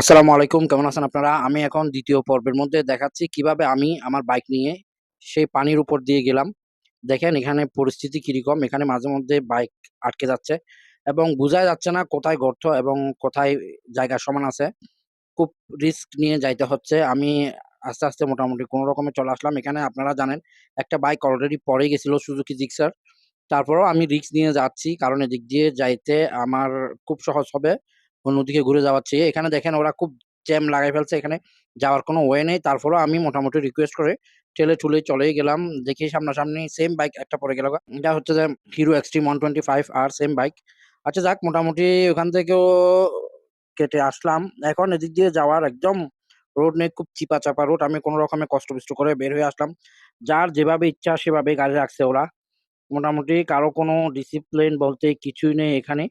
আসসালামু আলাইকুম। কেমন আছেন আপনারা? আমি এখন ২য় পর্বের মধ্যে দেখাচ্ছি কিভাবে আমি আমার বাইক নিয়ে সেই পানির উপর দিয়ে গেলাম। দেখেন এখানে পরিস্থিতি কিরকম। এখানে মাঝে মধ্যে বাইক আটকে যাচ্ছে এবং বুঝাই যাচ্ছে না কোথায় গর্ত এবং কোথায় জায়গা সমান আছে। খুব রিস্ক নিয়ে যাইতে হচ্ছে। আমি আস্তে মোটামুটি কোন রকমে চলে আসলাম। এখানে আপনারা জানেন একটা বাইক অলরেডি পড়ে গেছিল সুজুকি জিক্সার। তারপরেও আমি রিস্ক নিয়ে যাচ্ছি। কারণ এদিক দিয়ে যাইতে আমার খুব সহজ হবে অন্যদিকে ঘুরে যাওয়ার চেয়ে। এখানে দেখেন ওরা খুব জ্যাম লাগাই ফেলছে। এখানে যাওয়ার কোনো ওয়ে নেই। তারপরেও আমি মোটামুটি রিকোয়েস্ট করে ঠেলে-ঠুলে চলেই গেলাম। দেখি সামনাসামনি সেম বাইক একটা পড়ে গেল গা। এটা হচ্ছে যে Hero Xtreme 125 আর সেম বাইক। আচ্ছা যাক মোটামুটি ওখান থেকেও কেটে আসলাম। এখন এদিক দিয়ে যাওয়ার একদম রোড নেই, খুব চিপা-চাপা রোড। আমি কোন রকমে কষ্ট-বিষ্ট করে বের হয়ে আসলাম। যার যেভাবে ইচ্ছা সেভাবে গাড়ি রাখছে ওরা। মোটামুটি কারো কোনো ডিসিপ্লিন বলতে কিছুই নেই এখানে।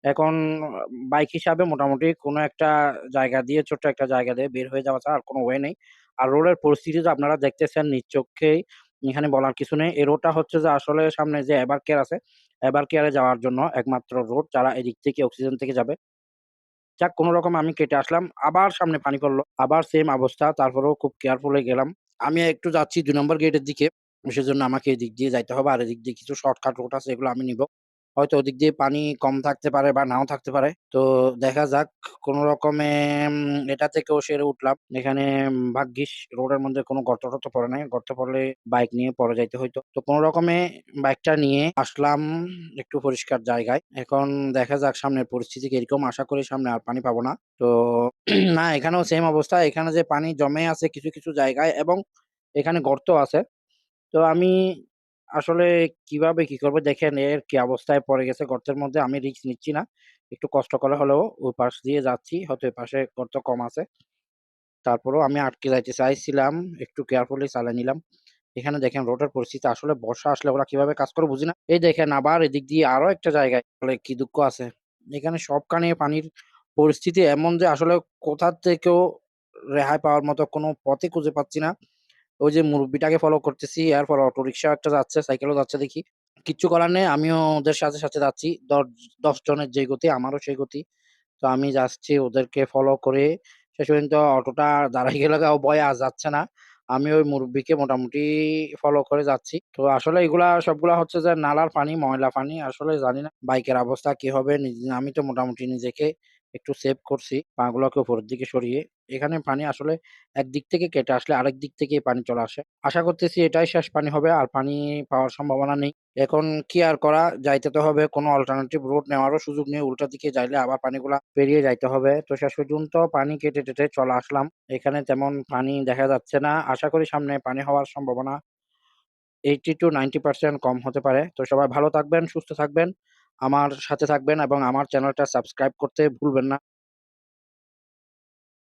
এখন বাইক হিসাবে মোটামুটি কোনো একটা জায়গা দিয়ে ছোট্ট একটা জায়গা দিয়ে বের হয়ে যাওয়া ছাড়া আর কোনো ওয়ে নেই। আর রোডের পরিস্থিতি তো আপনারা দেখতেছেন নিজ চক্ষেই। এখানে বলার কিছু নেই। এই রোডটা হচ্ছে যে আসলে সামনে যে এভার কেয়ার আছে, এভার কেয়ারে যাওয়ার জন্য একমাত্র রোড যারা এদিক থেকে অক্সিজেন থেকে যাবে। যাক কোনরকম আমি কেটে আসলাম। আবার সামনে পানি পড়ল। আবার সেম অবস্থা। তারপরেও খুব কেয়ারফুল হয়ে গেলাম। আমি একটু যাচ্ছি ২ নম্বর গেটের দিকে। সেজন্য আমাকে এদিক দিয়ে যাইতে হবে। আর এদিক দিয়ে কিছু শর্টকাট রুট আছে এগুলো আমি নিবো। হয়তো ওদিক দিয়ে পানি কম থাকতে পারে বা নাও থাকতে পারে। তো দেখা যাক কোন রকমে এটা থেকেও সেরে উঠলাম। এখানে ভাগ্যিস রোডের মধ্যে কোনো গর্ত-টর্ত পড়ে নাই। গর্ত পড়লে বাইক নিয়ে পড়ে যাইতে হইতো। তো কোন রকমে বাইকটা নিয়ে আসলাম একটু পরিষ্কার জায়গায়। এখন দেখা যাক সামনের পরিস্থিতি কিরকম। আশা করি সামনে আর পানি পাবো না। তো না এখানেও সেম অবস্থা। এখানে যে পানি জমে আছে কিছু জায়গায় এবং এখানে গর্ত আছে। তো আমি আসলে কিভাবে কি করব দেখেন এর কি অবস্থায় পড়ে গেছে গর্তের মধ্যে। আমি রিস্ক নিচ্ছি না। একটু কষ্ট করে হলেও ওই পাশ দিয়ে যাচ্ছি। হয়তো এপাশে গর্ত কম আছে। তারপরেও আমি আটকে যাইতে চাইছিলাম। একটু কেয়ারফুলি চালায় নিলাম। এখানে দেখেন রোডের পরিস্থিতি আসলে বর্ষা আসলে ওরা কিভাবে কাজ করে বুঝি না। এই দেখেন আবার এদিক দিয়ে আরো একটা জায়গায় আসলে কি দুঃখ আছে। এখানে সবখানে পানির পরিস্থিতি এমন যে আসলে কোথা থেকেও রেহাই পাওয়ার মতো কোনো পথই খুঁজে পাচ্ছি না। ওই যে মুরুব্বিটাকে ফলো করতেছি, এরপর অটোরিকশা একটা যাচ্ছে, সাইকেলও যাচ্ছে দেখি। কিচ্ছু করার নেই। আমিও ওদের সাথে যাচ্ছি। ১০ জনের যে গতি আমারও সেই গতি। তো আমি যাচ্ছি ওদেরকে ফলো করে শেষ পর্যন্ত অটোটা দাঁড়ায় গেল গা, ও ভয়ে আর যাচ্ছে না। আমি ওই মুরুব্বিকে মোটামুটি ফলো করে যাচ্ছি। তো আসলে এগুলা সবগুলা হচ্ছে যে নালার পানি, ময়লা পানি। আসলে জানি না বাইকের অবস্থা কি হবে। আমি তো মোটামুটি নিজেকে একটু সেভ করছি। পা গুলোকে উপরের দিকে সরিয়ে। এখানে পানি আসলে একদিক থেকে কেটে আসলে আরেক দিক থেকে পানি চলে আসে। আশা করতেছি এটাই শেষ পানি হবে। আর পানি পাওয়ার সম্ভাবনা নেই। এখন কি আর করা? যাইতে তো হবে। কোনো অল্টারনেটিভ রুট নেওয়ারও সুযোগ নেই। উল্টা দিকে যাইলে আবার পানিগুলা পেরিয়ে যাইতে হবে। তো শেষ পর্যন্ত পানি কেটে চলে আসলাম। এখানে তেমন পানি দেখা যাচ্ছে না। আশা করি সামনে পানি হওয়ার সম্ভাবনা 80-90% কম হতে পারে। তো সবাই ভালো থাকবেন, সুস্থ থাকবেন। আমার সাথে থাকবেন এবং আমার চ্যানেলটা সাবস্ক্রাইব করতে ভুলবেন না।